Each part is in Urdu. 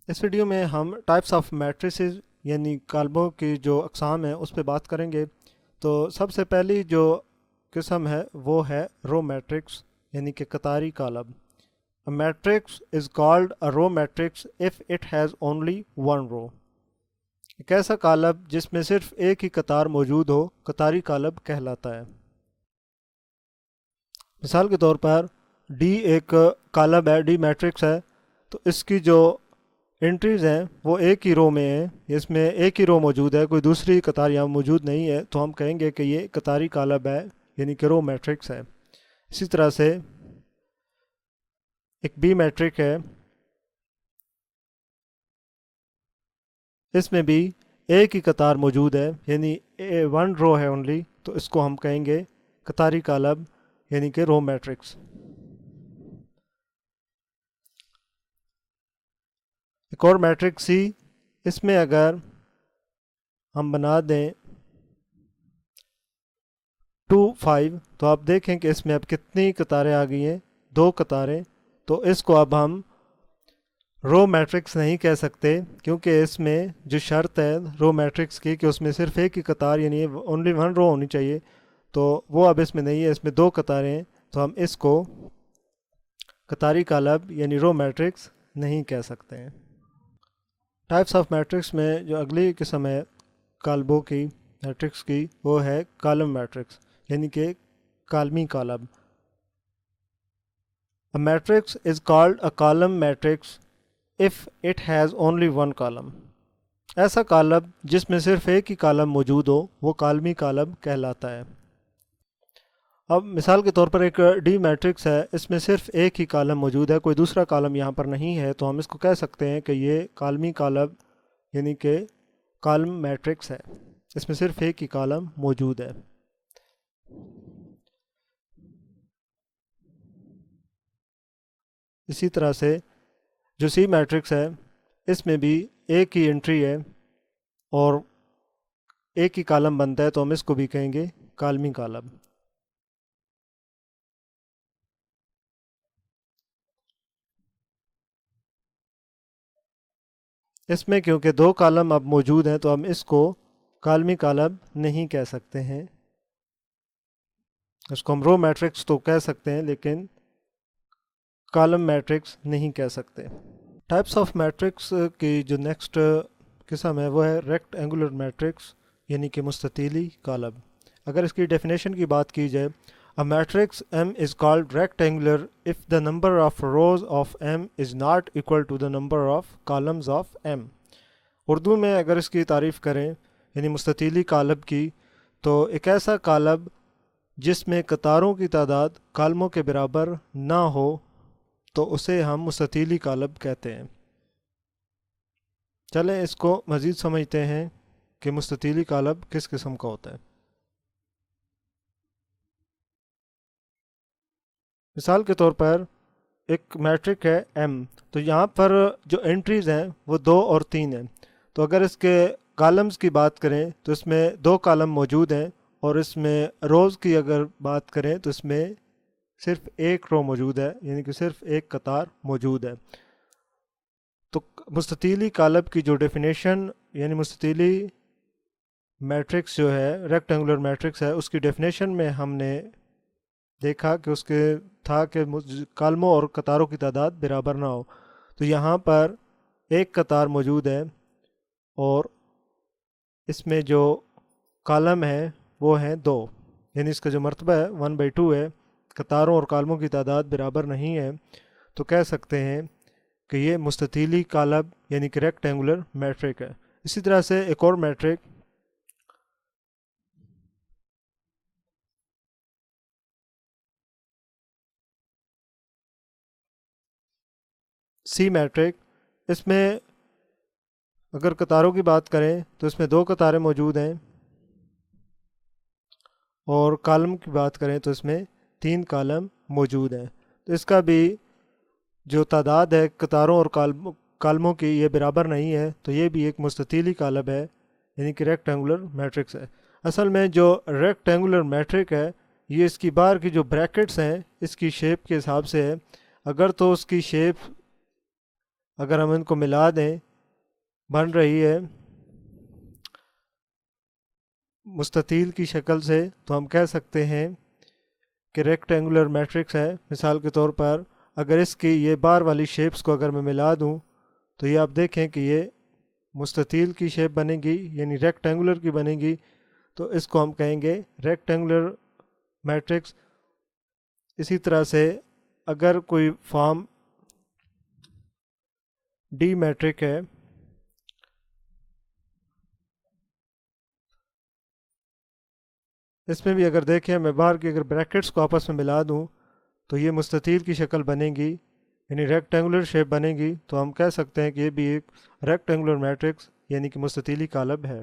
اس ویڈیو میں ہم ٹائپس آف میٹریسز یعنی کالموں کی جو اقسام ہیں اس پہ بات کریں گے۔ تو سب سے پہلی جو قسم ہے وہ ہے رو میٹرکس یعنی کہ قطاری column. A matrix is called a row matrix if it has only one row۔ ایک ایسا کالم جس میں صرف ایک ہی قطار موجود ہو قطاری کالم کہلاتا ہے۔ مثال کے طور پر ڈی ایک کالم ہے، ڈی میٹرکس ہے، تو اس کی جو انٹریز ہیں وہ ایک ہی رو میں ہیں، اس میں ایک ہی رو موجود ہے، کوئی دوسری قطار یہاں موجود نہیں ہے، تو ہم کہیں گے کہ یہ قطاری کالم ہے یعنی کہ رو میٹرکس ہے۔ اسی طرح سے ایک بی میٹرک ہے، اس میں بھی ایک ہی قطار موجود ہے یعنی ون رو ہے اونلی، تو اس کو ہم کہیں گے قطاری کالم یعنی کہ رو میٹرکس۔ ایک اور میٹرک سی، اس میں اگر ہم بنا دیں 2 5 تو آپ دیکھیں کہ اس میں اب کتنی قطاریں آ گئی ہیں، 2 قطاریں، تو اس کو اب ہم رو میٹرکس نہیں کہہ سکتے، کیونکہ اس میں جو شرط ہے رو میٹرکس کی کہ اس میں صرف ایک ہی قطار یعنی اونلی ون رو ہونی چاہیے، تو وہ اب اس میں نہیں ہے، اس میں 2 قطاریں ہیں، تو ہم اس کو قطاری کالم یعنی رو میٹرکس نہیں کہہ سکتے ہیں۔ ٹائپس آف میٹرکس میں جو اگلی قسم ہے کالموں کی میٹرکس کی وہ ہے کالم میٹرکس یعنی کہ کالمی column. A matrix is called a column matrix if it has only one column۔ ایسا کالم جس میں صرف ایک ہی کالم موجود ہو وہ کالمی کالم کہلاتا ہے۔ اب مثال کے طور پر ایک ڈی میٹرکس ہے، اس میں صرف ایک ہی کالم موجود ہے، کوئی دوسرا کالم یہاں پر نہیں ہے، تو ہم اس کو کہہ سکتے ہیں کہ یہ کالمی کالم یعنی کہ کالم میٹرکس ہے، اس میں صرف ایک ہی کالم موجود ہے۔ اسی طرح سے جو سی میٹرکس ہے اس میں بھی ایک ہی انٹری ہے اور ایک ہی کالم بنتا ہے، تو ہم اس کو بھی کہیں گے کالمی کالم۔ اس میں کیونکہ 2 کالم اب موجود ہیں تو ہم اس کو کالمی کالم نہیں کہہ سکتے ہیں، اس کو ہم رو میٹرکس تو کہہ سکتے ہیں لیکن کالم میٹرکس نہیں کہہ سکتے۔ ٹائپس آف میٹرکس کی جو نیکسٹ قسم ہے وہ ہے ریکٹ اینگولر میٹرکس یعنی کہ مستطیلی کالم۔ اگر اس کی ڈیفینیشن کی بات کی جائے، A matrix M is called rectangular if the number of rows of M is not equal to the number of columns of M۔ Urdu میں اگر اس کی تعریف کریں یعنی مستطیلی کالم کی، تو ایک ایسا کالم جس میں قطاروں کی تعداد کالموں کے برابر نہ ہو تو اسے ہم مستطیلی کالم کہتے ہیں۔ چلیں اس کو مزید سمجھتے ہیں کہ مستطیلی کالم کس قسم کا ہوتا ہے۔ مثال کے طور پر ایک میٹرک ہے M، تو یہاں پر جو انٹریز ہیں وہ 2 اور 3 ہیں، تو اگر اس کے کالمز کی بات کریں تو اس میں 2 کالم موجود ہیں، اور اس میں روز کی اگر بات کریں تو اس میں صرف ایک رو موجود ہے یعنی کہ صرف ایک قطار موجود ہے۔ تو مستطیلی کالم کی جو ڈیفینیشن یعنی مستطیلی میٹرکس جو ہے ریکٹینگولر میٹرکس ہے، اس کی ڈیفینیشن میں ہم نے دیکھا کہ اس کے تھا کہ کالموں اور قطاروں کی تعداد برابر نہ ہو، تو یہاں پر ایک قطار موجود ہے اور اس میں جو کالم ہے وہ ہیں 2، یعنی اس کا جو مرتبہ ہے 1/2 ہے، قطاروں اور کالموں کی تعداد برابر نہیں ہے، تو کہہ سکتے ہیں کہ یہ مستطیلی کالم یعنی کہ ریکٹینگولر میٹرک ہے۔ اسی طرح سے ایک اور میٹرک سی میٹرک، اس میں اگر قطاروں کی بات کریں تو اس میں 2 قطاریں موجود ہیں، اور کالم کی بات کریں تو اس میں 3 کالم موجود ہیں، تو اس کا بھی جو تعداد ہے قطاروں اور کالموں کی یہ برابر نہیں ہے، تو یہ بھی ایک مستطیلی کالم ہے یعنی کہ ریکٹینگولر میٹرکس ہے۔ اصل میں جو ریکٹینگولر میٹرک ہے یہ اس کی باہر کی جو بریکٹس ہیں اس کی شیپ کے حساب سے ہے، اگر تو اس کی شیپ اگر ہم ان کو ملا دیں بن رہی ہے مستطیل کی شکل سے، تو ہم کہہ سکتے ہیں کہ ریکٹینگولر میٹرکس ہے۔ مثال کے طور پر اگر اس کی یہ بار والی شیپس کو اگر میں ملا دوں تو یہ آپ دیکھیں کہ یہ مستطیل کی شیپ بنے گی، یعنی ریکٹینگولر کی بنے گی، تو اس کو ہم کہیں گے ریکٹینگولر میٹرکس۔ اسی طرح سے اگر کوئی فارم ڈی میٹرک ہے، اس میں بھی اگر دیکھیں میں باہر کی اگر بریکٹس کو آپس میں ملا دوں تو یہ مستطیل کی شکل بنے گی، یعنی ریکٹینگولر شیپ بنے گی، تو ہم کہہ سکتے ہیں کہ یہ بھی ایک ریکٹینگولر میٹرکس یعنی کہ مستطیلی کالب ہے۔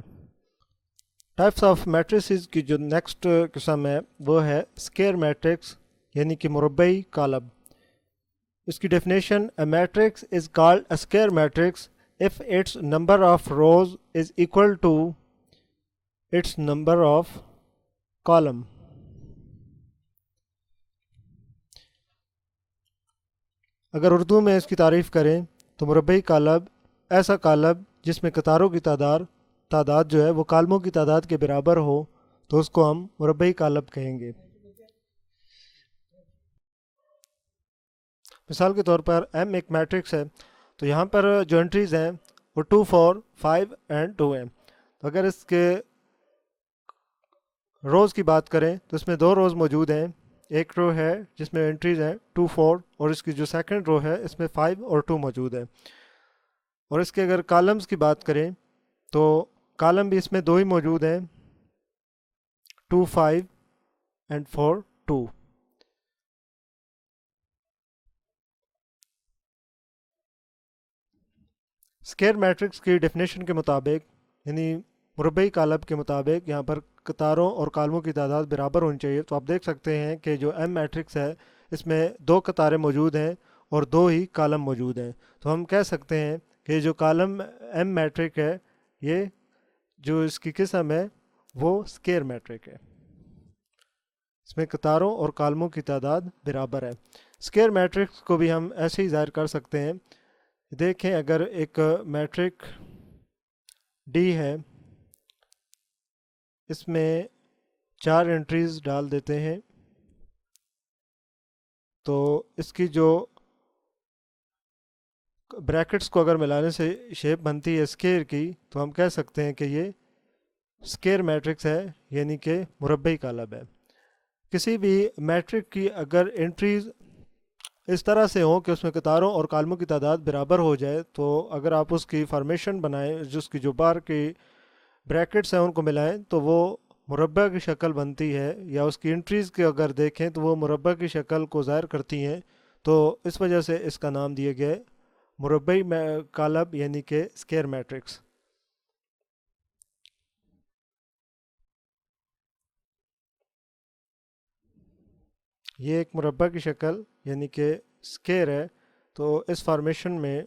ٹائپس آف میٹریسز کی جو نیکسٹ قسم ہے وہ ہے اسکیئر میٹرکس یعنی کہ مربعی کالب۔ اس کی definition: a matrix is called a square matrix if its number of rows is equal to its number of column۔ اگر اردو میں اس کی تعریف کریں تو مربعی کالب ایسا کالب جس میں قطاروں کی تعداد جو ہے وہ کالموں کی تعداد کے برابر ہو تو اس کو ہم مربعی کالب کہیں گے۔ مثال کے طور پر ایم ایک میٹرکس ہے، تو یہاں پر جو انٹریز ہیں وہ 2 4 5 اینڈ 2 ہیں۔ تو اگر اس کے روز کی بات کریں تو اس میں 2 روز موجود ہیں، ایک رو ہے جس میں انٹریز ہیں 2 4 اور اس کی جو سیکنڈ رو ہے اس میں 5 اور 2 موجود ہے۔ اور اس کے اگر کالمز کی بات کریں تو کالم بھی اس میں 2 ہی موجود ہیں، 2 5 اینڈ 4 2۔ اسکیئر میٹرکس کی ڈیفینیشن کے مطابق یعنی مربعی کالب کے مطابق یہاں پر قطاروں اور کالموں کی تعداد برابر ہونی چاہیے۔ تو آپ دیکھ سکتے ہیں کہ جو ایم میٹرکس ہے اس میں 2 قطاریں موجود ہیں اور 2 ہی کالم موجود ہیں، تو ہم کہہ سکتے ہیں کہ جو کالم ایم میٹرک ہے یہ جو اس کی قسم ہے وہ اسکیئر میٹرک ہے، اس میں قطاروں اور کالموں کی تعداد برابر ہے۔ اسکیئر میٹرکس کو بھی ہم ایسے ہی ظاہر کر سکتے ہیں۔ دیکھیں اگر ایک میٹرک ڈی ہے، اس میں 4 انٹریز ڈال دیتے ہیں، تو اس کی جو بریکٹس کو اگر ملانے سے شیپ بنتی ہے اسکیئر کی، تو ہم کہہ سکتے ہیں کہ یہ اسکیئر میٹرکس ہے یعنی کہ مربعی کالب ہے۔ کسی بھی میٹرک کی اگر انٹریز اس طرح سے ہوں کہ اس میں قطاروں اور کالموں کی تعداد برابر ہو جائے، تو اگر آپ اس کی فارمیشن بنائیں، جس کی جو بار کی بریکٹس ہیں ان کو ملائیں تو وہ مربع کی شکل بنتی ہے، یا اس کی انٹریز کے اگر دیکھیں تو وہ مربع کی شکل کو ظاہر کرتی ہیں، تو اس وجہ سے اس کا نام دیے گئے مربعی کالب یعنی کہ اسکیئر میٹرکس۔ یہ ایک مربع کی شکل یعنی کہ اسکیئر ہے، تو اس فارمیشن میں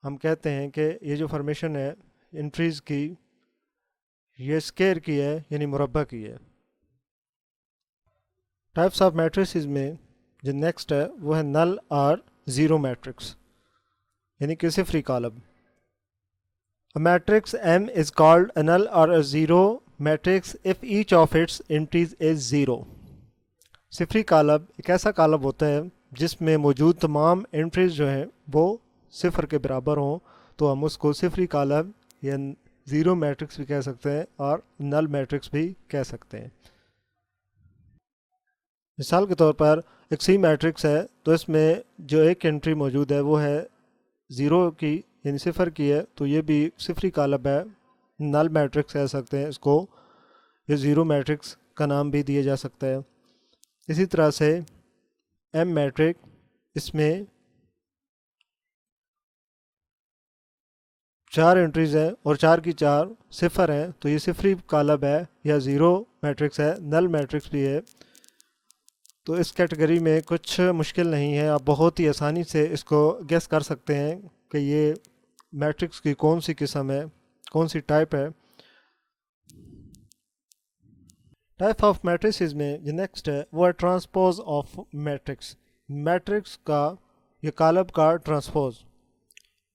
ہم کہتے ہیں کہ یہ جو فارمیشن ہے انٹریز کی یہ اسکیئر کی ہے یعنی مربع کی ہے۔ ٹائپس آف میٹریسز میں جو نیکسٹ ہے وہ ہے نل اور زیرو میٹرکس یعنی کہ صفری کالب۔ A matrix M is called a null or a zero matrix if each of its entries is zero۔ صفری کالب ایک ایسا کالب ہوتا ہے جس میں موجود تمام انٹریز جو ہیں وہ صفر کے برابر ہوں، تو ہم اس کو صفری کالب یا زیرو میٹرکس بھی کہہ سکتے ہیں اور نل میٹرکس بھی کہہ سکتے ہیں۔ مثال کے طور پر ایک سی میٹرکس ہے، تو اس میں جو ایک انٹری موجود ہے وہ ہے زیرو کی یعنی صفر کی ہے، تو یہ بھی صفری کالب ہے، نل میٹرکس کہہ سکتے ہیں اس کو، یہ زیرو میٹرکس کا نام بھی دیا جا سکتا ہے۔ اسی طرح سے ایم میٹرک، اس میں 4 انٹریز ہیں اور 4 کی 4 صفر ہیں، تو یہ صفری کالب ہے یا زیرو میٹرکس ہے، نل میٹرکس بھی ہے۔ تو اس کیٹیگری میں کچھ مشکل نہیں ہے، آپ بہت ہی آسانی سے اس کو گیس کر سکتے ہیں کہ یہ میٹرکس کی کون سی قسم ہے، کون سی ٹائپ ہے۔ ٹائپ آف میٹریسز میں جو نیکسٹ ہے وہ ہے ٹرانسپوز آف میٹرکس، میٹرکس کا یا کالب کا transpose.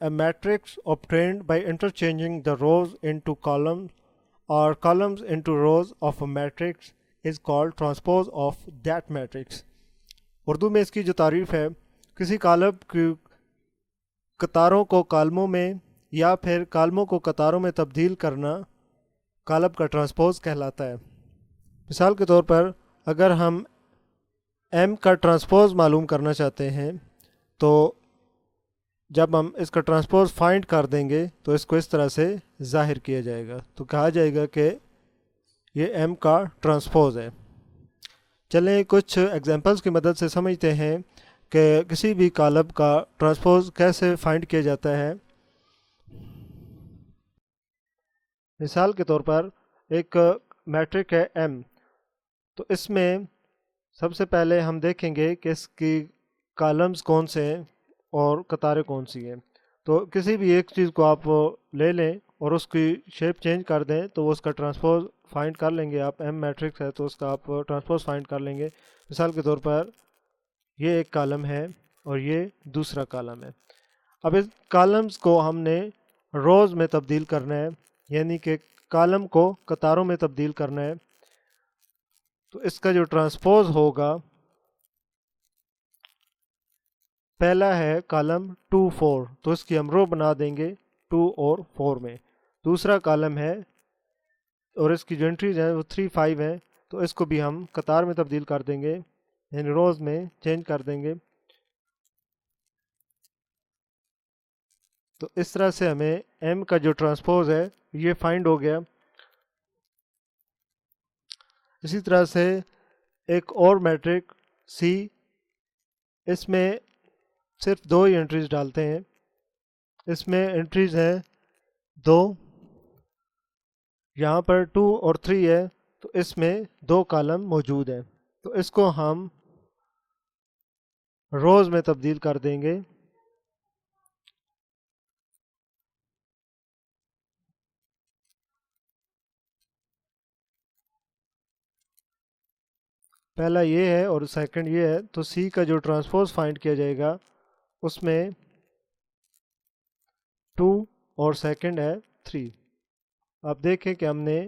a matrix obtained by interchanging the rows into columns or columns into rows of a matrix is called transpose of that matrix. Urdu میں اس کی جو تعریف ہے کسی کالم کی قطاروں کو کالموں میں یا پھر کالموں کو قطاروں میں تبدیل کرنا کالم کا ٹرانسپوز کہلاتا ہے. مثال کے طور پر اگر ہم ایم کا ٹرانسپوز معلوم کرنا چاہتے ہیں تو جب ہم اس کا ٹرانسپوز فائنڈ کر دیں گے تو اس کو اس طرح سے ظاہر کیا جائے گا، تو کہا جائے گا کہ یہ ایم کا ٹرانسپوز ہے. چلیں کچھ ایگزامپلس کی مدد سے سمجھتے ہیں کہ کسی بھی کالم کا ٹرانسپوز کیسے فائنڈ کیا جاتا ہے. مثال کے طور پر ایک میٹرک ہے ایم، تو اس میں سب سے پہلے ہم دیکھیں گے کہ اس کی کالمز کون سے ہیں اور قطاریں کون سی ہیں. تو کسی بھی ایک چیز کو آپ لے لیں اور اس کی شیپ چینج کر دیں تو وہ اس کا ٹرانسپوز فائنڈ کر لیں گے. آپ ایم میٹرکس ہے تو اس کا آپ ٹرانسپوز فائنڈ کر لیں گے. مثال کے طور پر یہ ایک کالم ہے اور یہ دوسرا کالم ہے. اب اس کالمز کو ہم نے روز میں تبدیل کرنا ہے، یعنی کہ کالم کو قطاروں میں تبدیل کرنا ہے. تو اس کا جو ٹرانسپوز ہوگا پہلا ہے کالم 2 4، تو اس کی ہم رو بنا دیں گے 2 اور 4 میں. دوسرا کالم ہے اور اس کی جو انٹریز ہیں وہ 3 5 ہیں، تو اس کو بھی ہم قطار میں تبدیل کر دیں گے، یعنی روز میں چینج کر دیں گے. تو اس طرح سے ہمیں ایم کا جو ٹرانسپوز ہے یہ فائنڈ ہو گیا. اسی طرح سے ایک اور میٹرک سی، اس میں صرف 2 ہی انٹریز ڈالتے ہیں. اس میں انٹریز ہیں 2، یہاں پر 2 اور 3 ہے، تو اس میں 2 کالم موجود ہیں. تو اس کو ہم روز میں تبدیل کر دیں گے. پہلا یہ ہے اور سیکنڈ یہ ہے، تو سی کا جو ٹرانسپوز فائنڈ کیا جائے گا اس میں 2 اور سیکنڈ ہے 3. آپ دیکھیں کہ ہم نے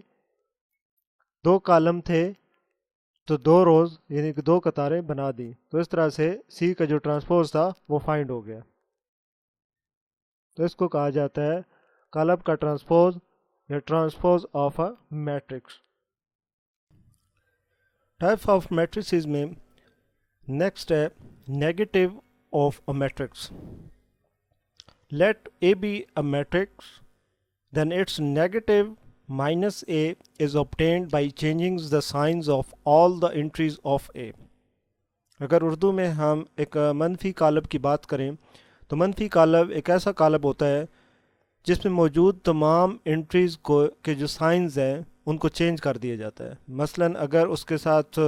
2 کالم تھے تو 2 روز یعنی کہ 2 قطاریں بنا دی. تو اس طرح سے سی کا جو ٹرانسپوز تھا وہ فائنڈ ہو گیا. تو اس کو کہا جاتا ہے کالم کا ٹرانسپوز یا transpose of a matrix. Type of matrices میں نیکسٹ ہے negative of a matrix. Let A be a matrix, then its negative minus A is obtained by changing the signs of all the entries of A. اگر اردو میں ہم ایک منفی کالم کی بات کریں تو منفی کالم ایک ایسا کالم ہوتا ہے جس میں موجود تمام انٹریز کو کے جو سائنز ہیں ان کو چینج کر دیا جاتا ہے. مثلاً اگر اس کے ساتھ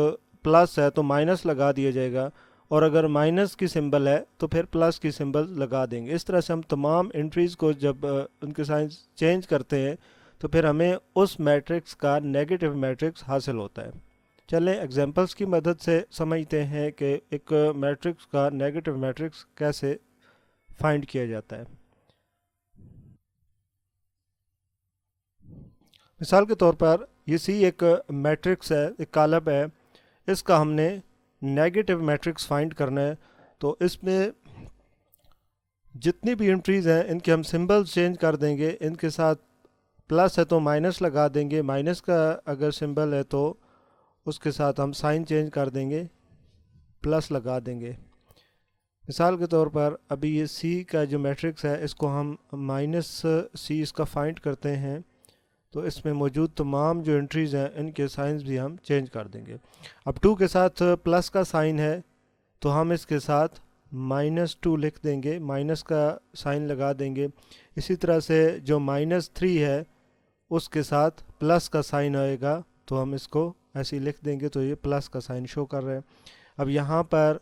پلس ہے تو مائنس لگا دیا جائے گا، اور اگر مائنس کی سمبل ہے تو پھر پلس کی سمبل لگا دیں گے. اس طرح سے ہم تمام انٹریز کو جب ان کے سائنس چینج کرتے ہیں تو پھر ہمیں اس میٹرکس کا نیگیٹو میٹرکس حاصل ہوتا ہے. چلیں ایگزامپلس کی مدد سے سمجھتے ہیں کہ ایک میٹرکس کا نیگیٹو میٹرکس کیسے فائنڈ کیا جاتا ہے. مثال کے طور پر یہ سی ایک میٹرکس ہے، ایک کالم ہے، اس کا ہم نے نیگیٹو میٹرکس فائنڈ کرنا ہے. تو اس میں جتنی بھی انٹریز ہیں ان کے ہم سمبلز چینج کر دیں گے. ان کے ساتھ پلس ہے تو مائنس لگا دیں گے، مائنس کا اگر سمبل ہے تو اس کے ساتھ ہم سائن چینج کر دیں گے، پلس لگا دیں گے. مثال کے طور پر ابھی یہ سی کا جو میٹرکس ہے اس کو ہم مائنس سی اس کا فائنڈ کرتے ہیں، تو اس میں موجود تمام جو انٹریز ہیں ان کے سائنز بھی ہم چینج کر دیں گے. اب 2 کے ساتھ پلس کا سائن ہے تو ہم اس کے ساتھ -2 لکھ دیں گے، مائنس کا سائن لگا دیں گے. اسی طرح سے جو -3 ہے اس کے ساتھ پلس کا سائن آئے گا تو ہم اس کو ایسے ہی لکھ دیں گے، تو یہ پلس کا سائن شو کر رہا ہے. اب یہاں پر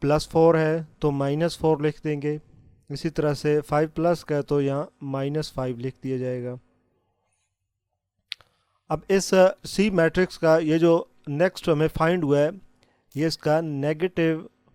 +4 ہے تو -4 لکھ دیں گے. اسی طرح سے 5 پلس کا تو یہاں -5 لکھ دیا جائے گا. اب اس سی میٹرکس کا یہ جو نیکسٹ ہمیں فائنڈ ہوا ہے یہ اس کا negative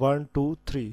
1 2 3,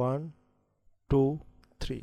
1 2 3।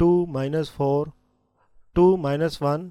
2 -4, 2 -1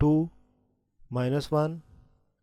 2 -1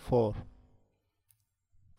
4।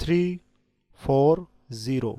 3 4 0,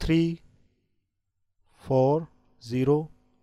3 4 0,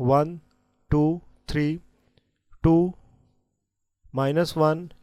1 2 3 2 -1,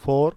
4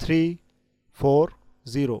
3 4 0।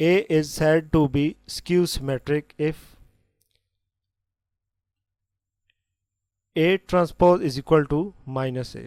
A is said to be skew symmetric if A transpose is equal to -A।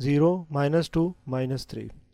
0 -2 -3,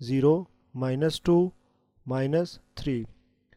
0 -2 -3।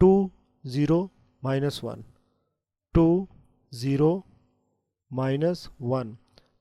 2 0 -1, 2 0 -1।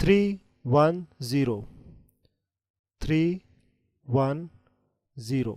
3 1 0, 3 1 0।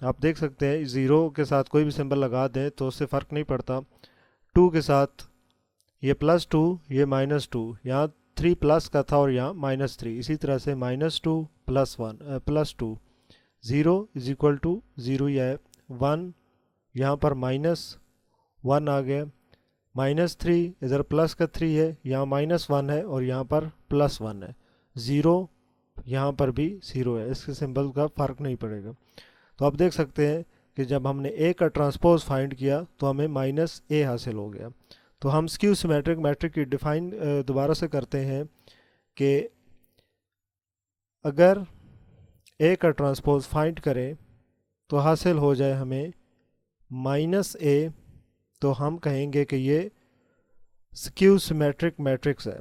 آپ دیکھ سکتے ہیں 0 کے ساتھ کوئی بھی سمبل لگا دیں تو اس سے فرق نہیں پڑتا. 2 کے ساتھ یہ +2 یہ -2، یہاں 3 پلس کا تھا اور یہاں -3. اسی طرح سے -2 +2 0 = 0 یہ ہے. 1 یہاں پر -1 آ گیا. -3 ادھر پلس کا 3 ہے، یہاں -1 ہے اور یہاں پر +1 ہے. 0 یہاں پر بھی 0 ہے، اس کے سمبل کا فرق نہیں پڑے گا. تو آپ دیکھ سکتے ہیں کہ جب ہم نے A کا ٹرانسپوز فائنڈ کیا تو ہمیں -A حاصل ہو گیا. تو ہم سکیو سیمیٹرک میٹرک کی ڈیفائن دوبارہ سے کرتے ہیں کہ اگر A کا ٹرانسپوز فائنڈ کریں تو حاصل ہو جائے ہمیں -A، تو ہم کہیں گے کہ یہ سکیو سیمیٹرک میٹرکس ہے،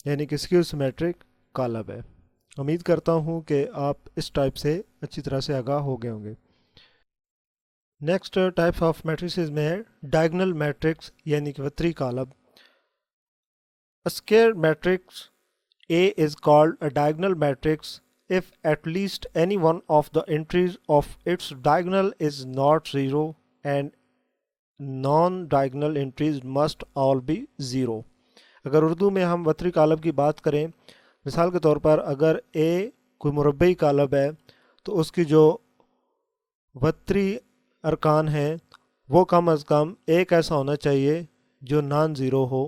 یعنی کہ سکیو سیمیٹرک کالم ہے. امید کرتا ہوں کہ آپ اس ٹائپ سے اچھی طرح سے آگاہ ہو گئے ہوں گے. نیکسٹ ٹائپس آف میٹریسز میں ہے ڈائگنل میٹرکس یعنی کہ وتری column. Square matrix A is called a diagonal matrix if at least any one of the entries of its diagonal is not 0 and non-diagonal entries must all be 0. اگر اردو میں ہم وتری کالم کی بات کریں، مثال کے طور پر اگر A کوئی مربعی کالم ہے تو اس کی جو وتری ارکان ہیں وہ کم از کم ایک ایسا ہونا چاہیے جو نان زیرو ہو،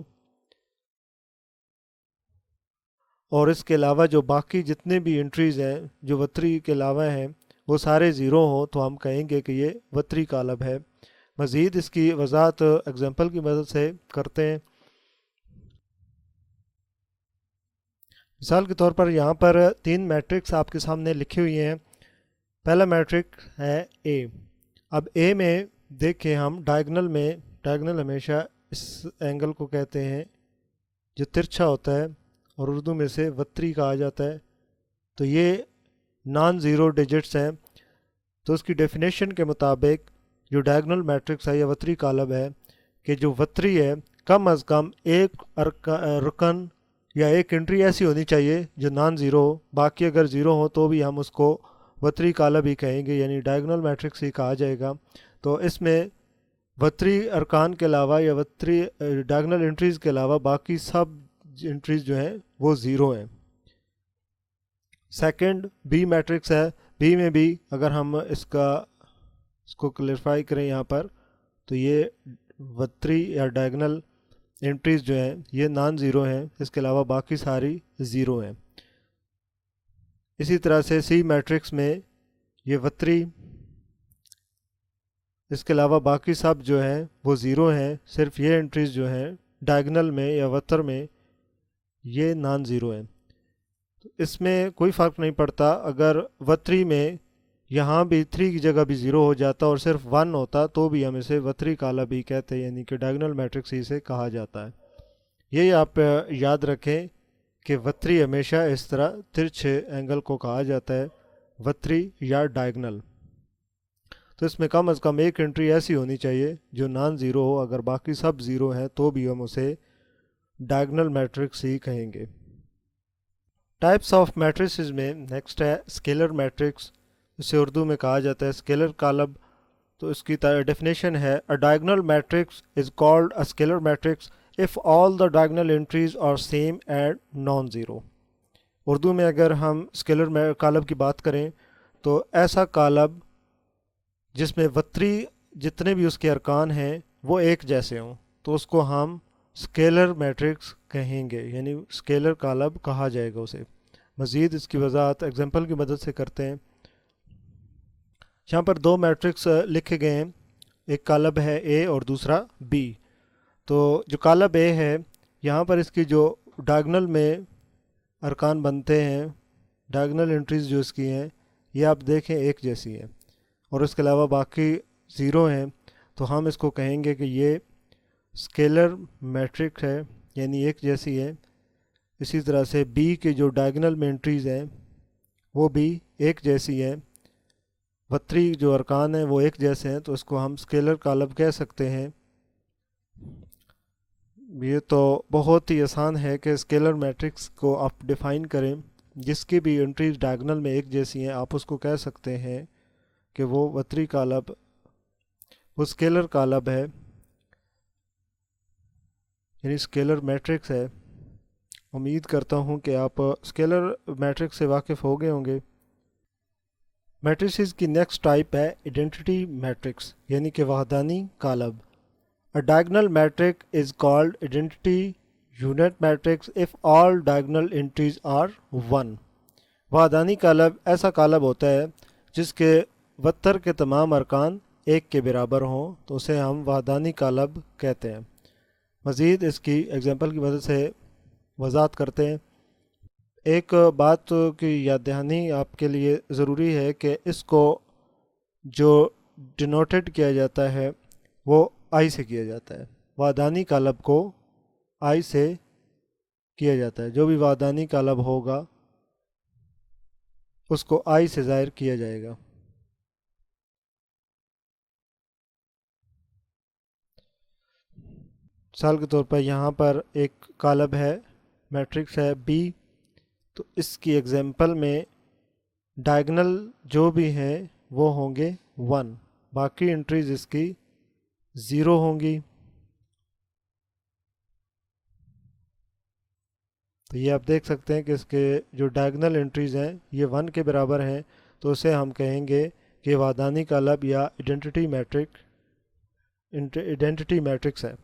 اور اس کے علاوہ جو باقی جتنے بھی انٹریز ہیں جو وتری کے علاوہ ہیں وہ سارے زیرو ہوں تو ہم کہیں گے کہ یہ وتری کالم ہے. مزید اس کی وضاحت اگزامپل کی مدد سے کرتے ہیں. مثال کے طور پر یہاں پر 3 میٹرکس آپ کے سامنے لکھی ہوئی ہیں. پہلا میٹرک ہے A. اب A میں دیکھیں ہم ڈائگنل ہمیشہ اس اینگل کو کہتے ہیں جو ترچھا ہوتا ہے اور اردو میں سے وتری کہا جاتا ہے. تو یہ نان زیرو ڈیجٹس ہیں. تو اس کی ڈیفینیشن کے مطابق جو ڈائگنل میٹرکس ہے یا وتری کالم ہے کہ جو وتری ہے کم از کم ایک رکن یا ایک انٹری ایسی ہونی چاہیے جو نان زیرو ہو، باقی اگر زیرو ہو تو بھی ہم اس کو وتری کالم ہی کہیں گے، یعنی ڈائگنل میٹرکس ہی کہا جائے گا. تو اس میں وتری ارکان کے علاوہ یا وتری ڈائگنل انٹریز کے علاوہ باقی سب انٹریز جو ہیں وہ زیرو ہیں. سیکنڈ B میٹرکس ہے. B میں بھی اگر ہم اس کو کلیئرفائی کریں یہاں پر تو یہ وتری یا ڈائگنل انٹریز جو ہیں یہ نان زیرو ہیں، اس کے علاوہ باقی ساری زیرو ہیں. اسی طرح سے C میٹرکس میں یہ وتری، اس کے علاوہ باقی سب جو ہیں وہ زیرو ہیں، صرف یہ انٹریز جو ہیں ڈائگنل میں یا وتر میں یہ نان زیرو ہیں. اس میں کوئی فرق نہیں پڑتا، اگر وتری میں یہاں بھی 3 کی جگہ بھی 0 ہو جاتا اور صرف 1 ہوتا تو بھی ہم اسے وتری کالم بھی کہتے ہیں، یعنی کہ ڈائگنل میٹرکس ہی سے کہا جاتا ہے. یہی آپ یاد رکھیں کہ وتری ہمیشہ اس طرح ترچھے اینگل کو کہا جاتا ہے، وتری یا ڈائگنل. تو اس میں کم از کم ایک انٹری ایسی ہونی چاہیے جو نان زیرو ہو، اگر باقی سب زیرو ہیں تو بھی ہم اسے ڈائگنل میٹرکس ہی کہیں گے. ٹائپس آف میٹریسز میں نیکسٹ ہے اسکیلر میٹرکس، اسے اردو میں کہا جاتا ہے اسکیلر کالم. تو اس کی ڈیفینیشن ہے a diagonal matrix is called a scalar matrix if all the diagonal entries are same and non zero. Urdu میں اگر ہم اسکیلر کالم کی بات کریں تو ایسا کالم جس میں وتری جتنے بھی اس کے ارکان ہیں وہ ایک جیسے ہوں تو اس کو ہم اسکیلر میٹرکس کہیں گے، یعنی اسکیلر کالم کہا جائے گا اسے. مزید اس کی وضاحت ایگزامپل کی مدد سے کرتے ہیں. یہاں پر 2 میٹرکس لکھے گئے ہیں، ایک کالم ہے A اور دوسرا B. تو جو کالم A ہے یہاں پر اس کی جو ڈائگنل میں ارکان بنتے ہیں، ڈائگنل انٹریز جو اس کی ہیں یہ آپ دیکھیں ایک جیسی ہیں اور اس کے علاوہ باقی زیرو ہیں، تو ہم اس کو کہیں گے کہ یہ اسکیلر میٹرک ہے، یعنی ایک جیسی ہے. اسی طرح سے B کے جو ڈائگنل میں انٹریز ہیں وہ بھی ایک جیسی ہیں، وتری جو ارکان ہیں وہ ایک جیسے ہیں، تو اس کو ہم اسکیلر کالم کہہ سکتے ہیں. یہ تو بہت ہی آسان ہے کہ اسکیلر میٹرکس کو آپ ڈیفائن کریں، جس کی بھی انٹریز ڈائگنل میں ایک جیسی ہیں آپ اس کو کہہ سکتے ہیں کہ وہ وتری کالب، وہ اسکیلر کالب ہے، یعنی اسکیلر میٹرکس ہے۔ امید کرتا ہوں کہ آپ اسکیلر میٹرکس سے واقف ہو گئے ہوں گے۔ میٹریسز کی نیکسٹ ٹائپ ہے ایڈنٹی میٹرکس، یعنی کہ وحدانی کالب۔ A diagonal matrix is called identity unit matrix if all diagonal entries are 1۔ وحدانی کالب ایسا کالب ہوتا ہے جس کے وتر کے تمام ارکان ایک کے برابر ہوں، تو اسے ہم وحدانی کالب کہتے ہیں۔ مزید اس کی ایگزامپل کی مدد سے وضاحت کرتے ہیں۔ ایک بات کی یاد دہانی آپ کے لیے ضروری ہے کہ اس کو جو ڈینوٹیڈ کیا جاتا ہے وہ آئی سے کیا جاتا ہے۔ وحدانی کالب کو آئی سے کیا جاتا ہے، جو بھی وحدانی کالب ہوگا اس کو آئی سے ظاہر کیا جائے گا۔ مثال کے طور پر یہاں پر ایک کالب ہے، میٹرکس ہے بی، تو اس کی ایگزامپل میں ڈائیگنل جو بھی ہیں وہ ہوں گے 1، باقی انٹریز اس کی 0 ہوں گی۔ تو یہ آپ دیکھ سکتے ہیں کہ اس کے جو ڈائیگنل انٹریز ہیں یہ 1 کے برابر ہیں، تو اسے ہم کہیں گے کہ وحدانی کالب یا ایڈنٹی میٹرکس ہے۔